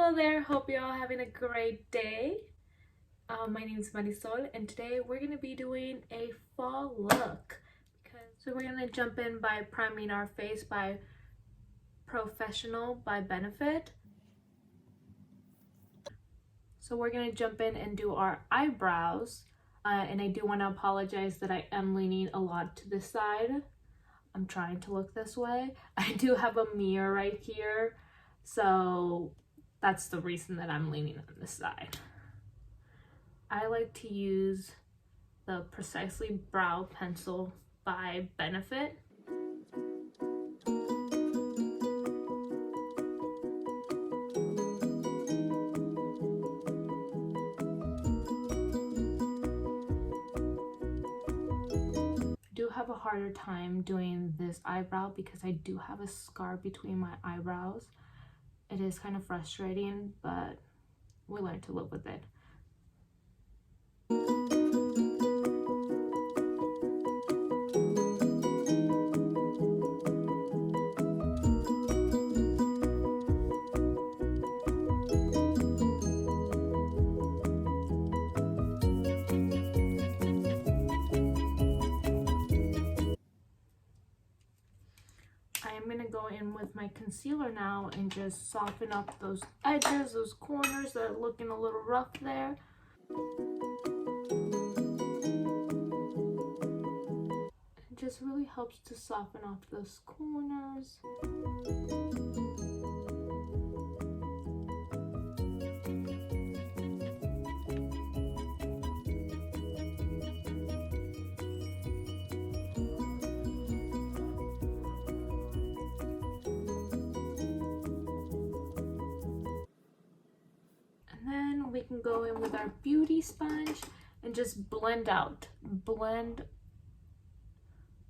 Hello there, hope you're all having a great day. My name is Marisol and today we're going to be doing a fall look. So we're going to jump in by priming our face by Professional by Benefit. So we're going to jump in and do our eyebrows. And I do want to apologize that I am leaning a lot to this side. I'm trying to look this way. I do have a mirror right here, so that's the reason that I'm leaning on this side. I like to use the Precisely Brow Pencil by Benefit. I do have a harder time doing this eyebrow because I do have a scar between my eyebrows. It is kind of frustrating, but we learn to live with it. I'm gonna go in with my concealer now and just soften up those edges, those corners that are looking a little rough there. It just really helps to soften up those corners. We can go in with our beauty sponge and just blend out, blend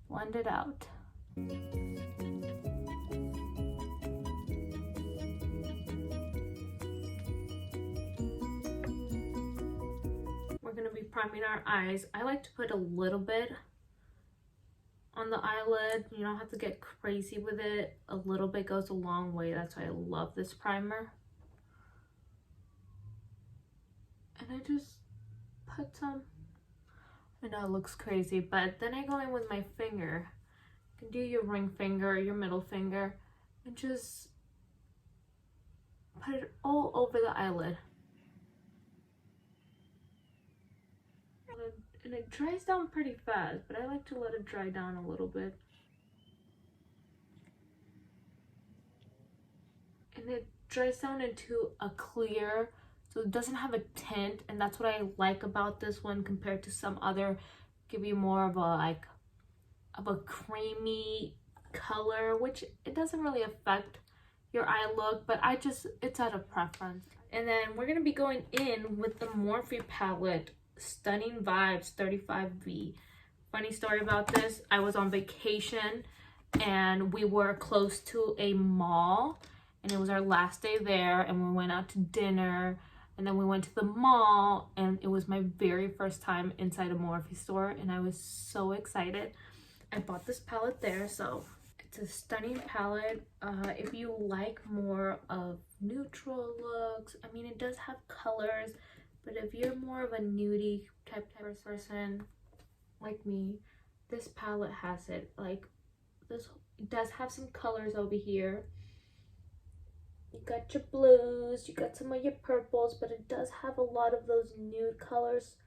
it out. We're going to be priming our eyes. I like to put a little bit on the eyelid. You don't have to get crazy with it. A little bit goes a long way. That's why I love this primer. And I just put some, I know it looks crazy, but then I go in with my finger. You can do your ring finger, your middle finger, and just put it all over the eyelid. And it dries down pretty fast, but I like to let it dry down a little bit. And it dries down into a clear, so it doesn't have a tint, and that's what I like about this one compared to some other, give you more of a creamy color, which it doesn't really affect your eye look, but it's out of preference. And then we're gonna be going in with the Morphe palette, Stunninng Vibes 35V. Funny story about this, I was on vacation and we were close to a mall, and it was our last day there, and we went out to dinner. And then we went to the mall, and it was my very first time inside a Morphe store, and I was so excited. I bought this palette there, so it's a stunning palette. If you like more of neutral looks, I mean, it does have colors, but if you're more of a nudie type of person like me, this palette has it. Like, this, it does have some colors over here. You got your blues, you got some of your purples, but it does have a lot of those nude colors.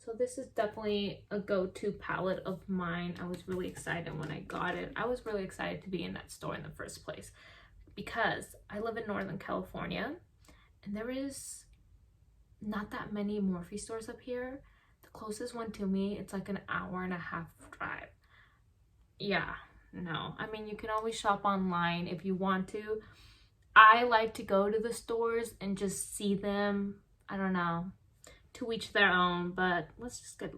So this is definitely a go-to palette of mine. I was really excited when I got it. I was really excited to be in that store in the first place because I live in Northern California and there is not that many Morphe stores up here. The closest one to me, it's like an hour-and-a-half drive. Yeah, no. I mean, you can always shop online if you want to. I like to go to the stores and just see them. I don't know, to each their own, but let's just get...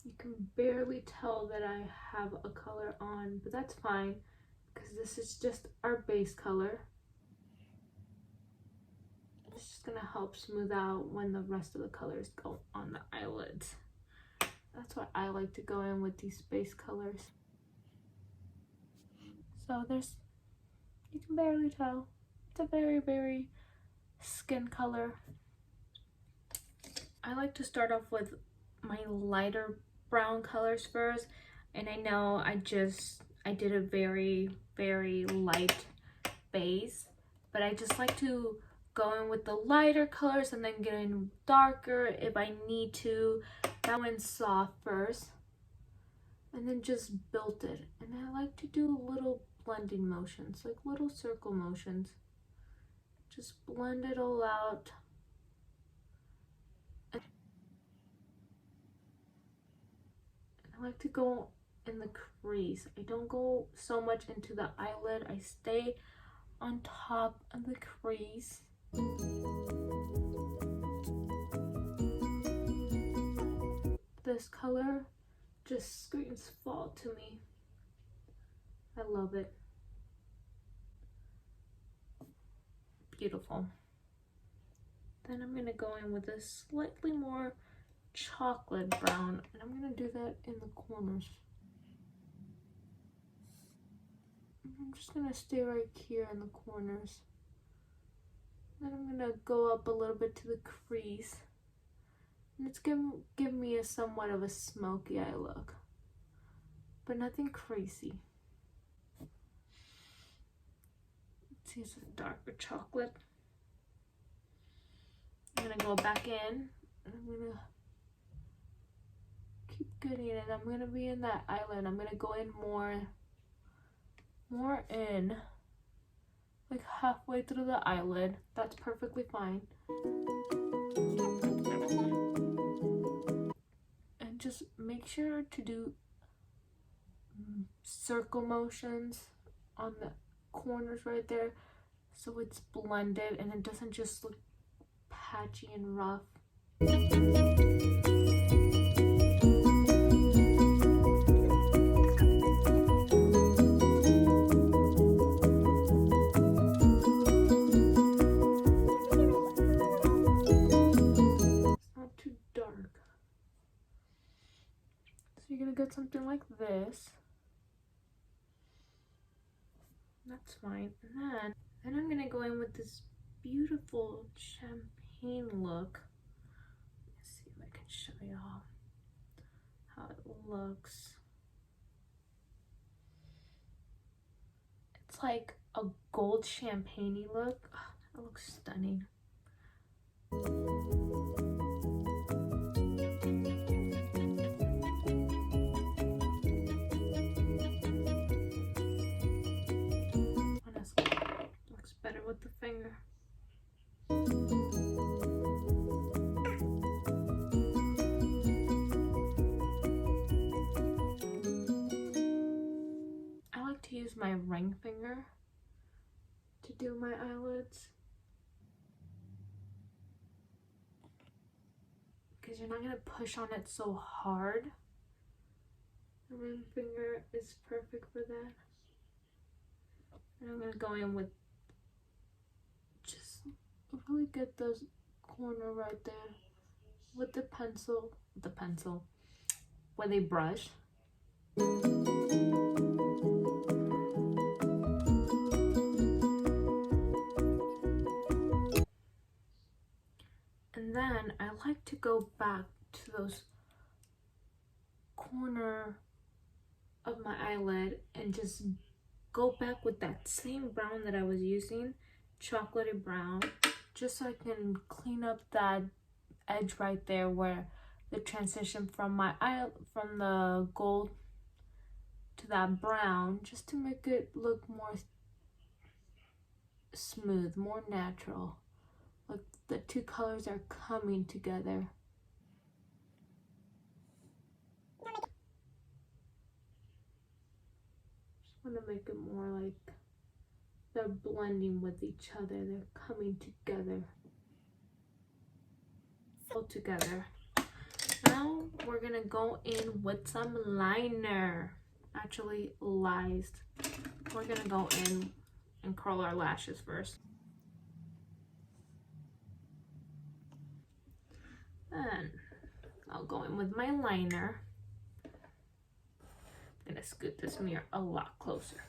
You can barely tell that I have a color on, but that's fine because this is just our base color. It's just gonna help smooth out when the rest of the colors go on the eyelids. That's That's why I like to go in with these base colors. So there's, you can barely tell. It's a very, very skin color. I like to start off with my lighter brown colors first. And I know I did a very, very light base. But I just like to go in with the lighter colors and then get in darker if I need to. That went soft first. And then just built it. And I like to do little blending motions, like little circle motions. Just blend it all out. And I like to go in the crease. I don't go so much into the eyelid. I stay on top of the crease. This color just screams fall to me. I love it. Beautiful. Then I'm going to go in with a slightly more chocolate brown, and I'm going to do that in the corners. I'm just going to stay right here in the corners. Then I'm going to go up a little bit to the crease. And it's going to give me a somewhat of a smoky eye look, but nothing crazy. Let's use a darker chocolate. I'm going to go back in, and I'm going to keep getting it. I'm going to be in that eyelid. I'm going to go in more in, like halfway through the eyelid. That's perfectly fine. And just make sure to do circle motions on the corners right there, so it's blended and it doesn't just look patchy and rough. Get something like this. That's fine. And then I'm gonna go in with this beautiful champagne look. Let's see if I can show y'all how it looks. It's like a gold champagne look. Oh, that looks stunning. Better with the finger. I like to use my ring finger to do my eyelids, because you're not going to push on it so hard. The ring finger is perfect for that. And I'm going to go in with just really get those corner right there with the pencil, with a brush. And then I like to go back to those corner of my eyelid and just go back with that same brown that I was using, chocolatey brown, just so I can clean up that edge right there where the transition from my eye, from the gold to that brown, just to make it look more smooth, more natural, like the two colors are coming together. Just want to make it more like they're blending with each other. They're coming together. All together. Now we're gonna go in with some liner. Actually, lies. We're gonna go in and curl our lashes first. Then I'll go in with my liner. I'm gonna scoot this mirror a lot closer.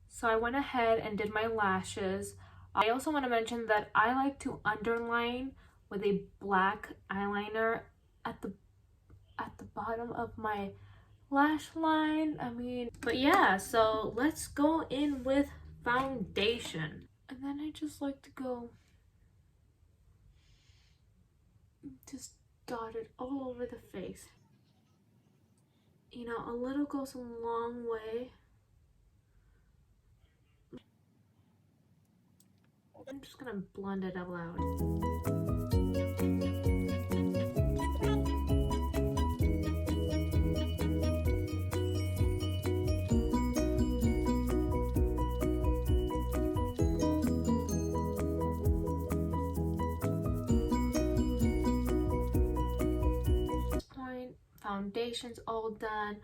So I went ahead and did my lashes. I also want to mention that I like to underline with a black eyeliner at the bottom of my lash line. But yeah, so let's go in with foundation. And then I just like to go just dot it all over the face. You know, a little goes a long way. I'm just gonna blend it out loud. Foundation's all done.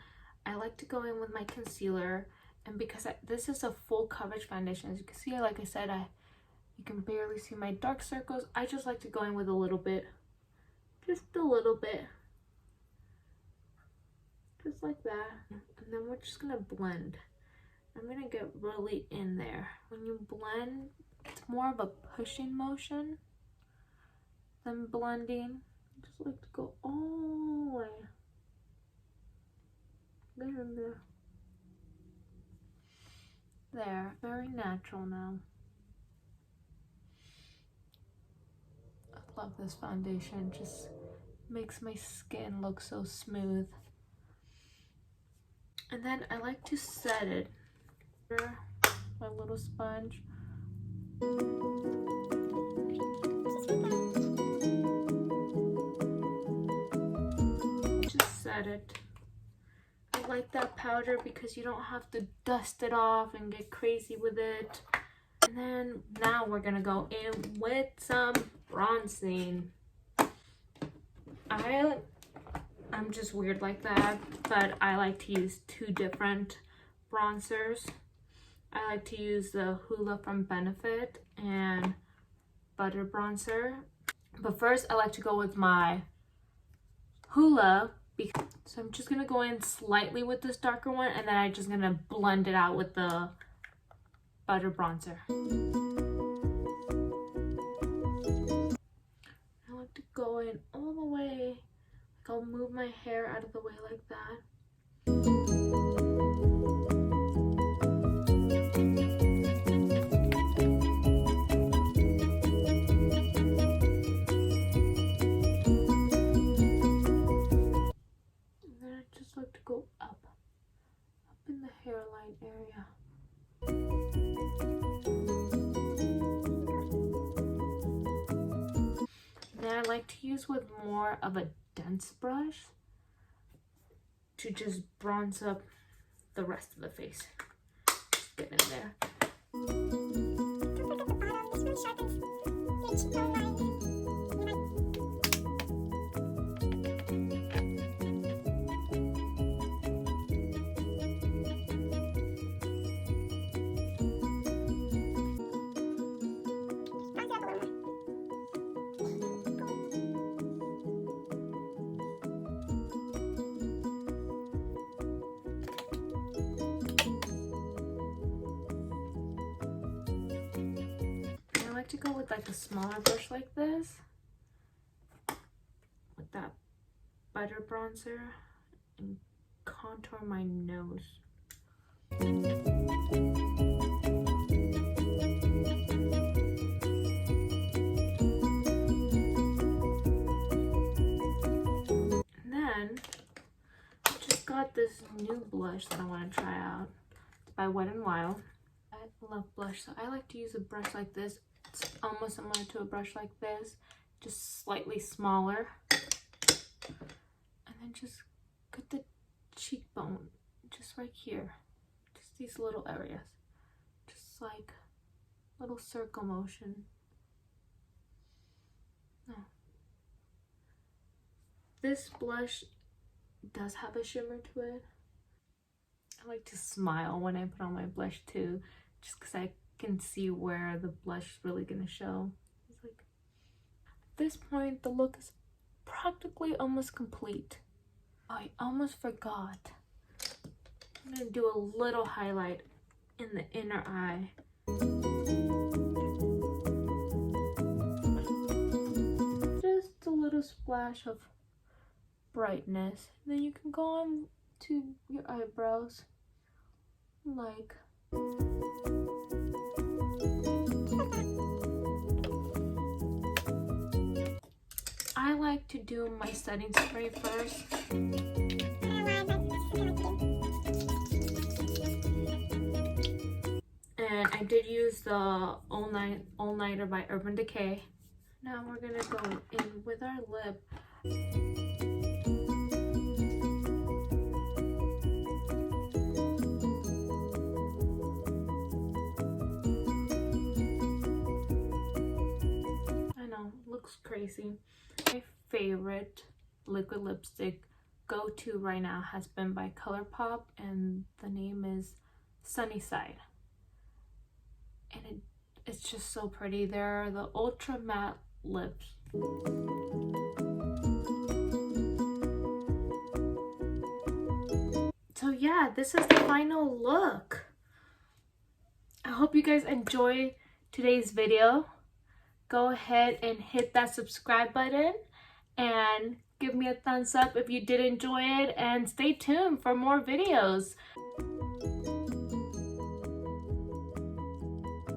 I like to go in with my concealer, and because this is a full coverage foundation, as you can see, like I said, you can barely see my dark circles. I just like to go in with a little bit, just a little bit, just like that, and then we're just gonna blend. I'm gonna get really in there. When you blend, it's more of a pushing motion than blending. I just like to go all the way. There, very natural now. I love this foundation, it just makes my skin look so smooth. And then I like to set it. My little sponge. Just set it. I like that powder because you don't have to dust it off and get crazy with it. And then now we're gonna go in with some bronzing. I'm just weird like that, but I like to use two different bronzers. I like to use the Hoola from Benefit and Butter Bronzer. But first I like to go with my Hoola. So I'm just gonna go in slightly with this darker one, and then I'm just gonna blend it out with the Butter Bronzer. I like to go in all the way. Like I'll move my hair out of the way like that. Like to go up in the hairline area. Then I like to use with more of a dense brush to just bronze up the rest of the face. Just get in there. To go with like a smaller brush like this with that butter bronzer and contour my nose. And then I just got this new blush that I want to try out. It's by Wet n Wild. I love blush, so I like to use a brush like this. It's almost similar to a brush like this, just slightly smaller. And then just cut the cheekbone, just right here. Just these little areas. Just like little circle motion. No. This blush does have a shimmer to it. I like to smile when I put on my blush too, just because I can see where the blush is really gonna show. It's like, at this point, the look is practically almost complete. Oh, I almost forgot. I'm gonna do a little highlight in the inner eye. Just a little splash of brightness. Then you can go on to your eyebrows, like. I like to do my setting spray first. And I did use the All-Nighter by Urban Decay. Now we're gonna go in with our lip. I know, looks crazy. My favorite liquid lipstick go-to right now has been by ColourPop, and the name is Sunny Side. And it's just so pretty. They're the ultra matte lips. So yeah, this is the final look. I hope you guys enjoyed today's video. Go ahead and hit that subscribe button and give me a thumbs up if you did enjoy it, and stay tuned for more videos.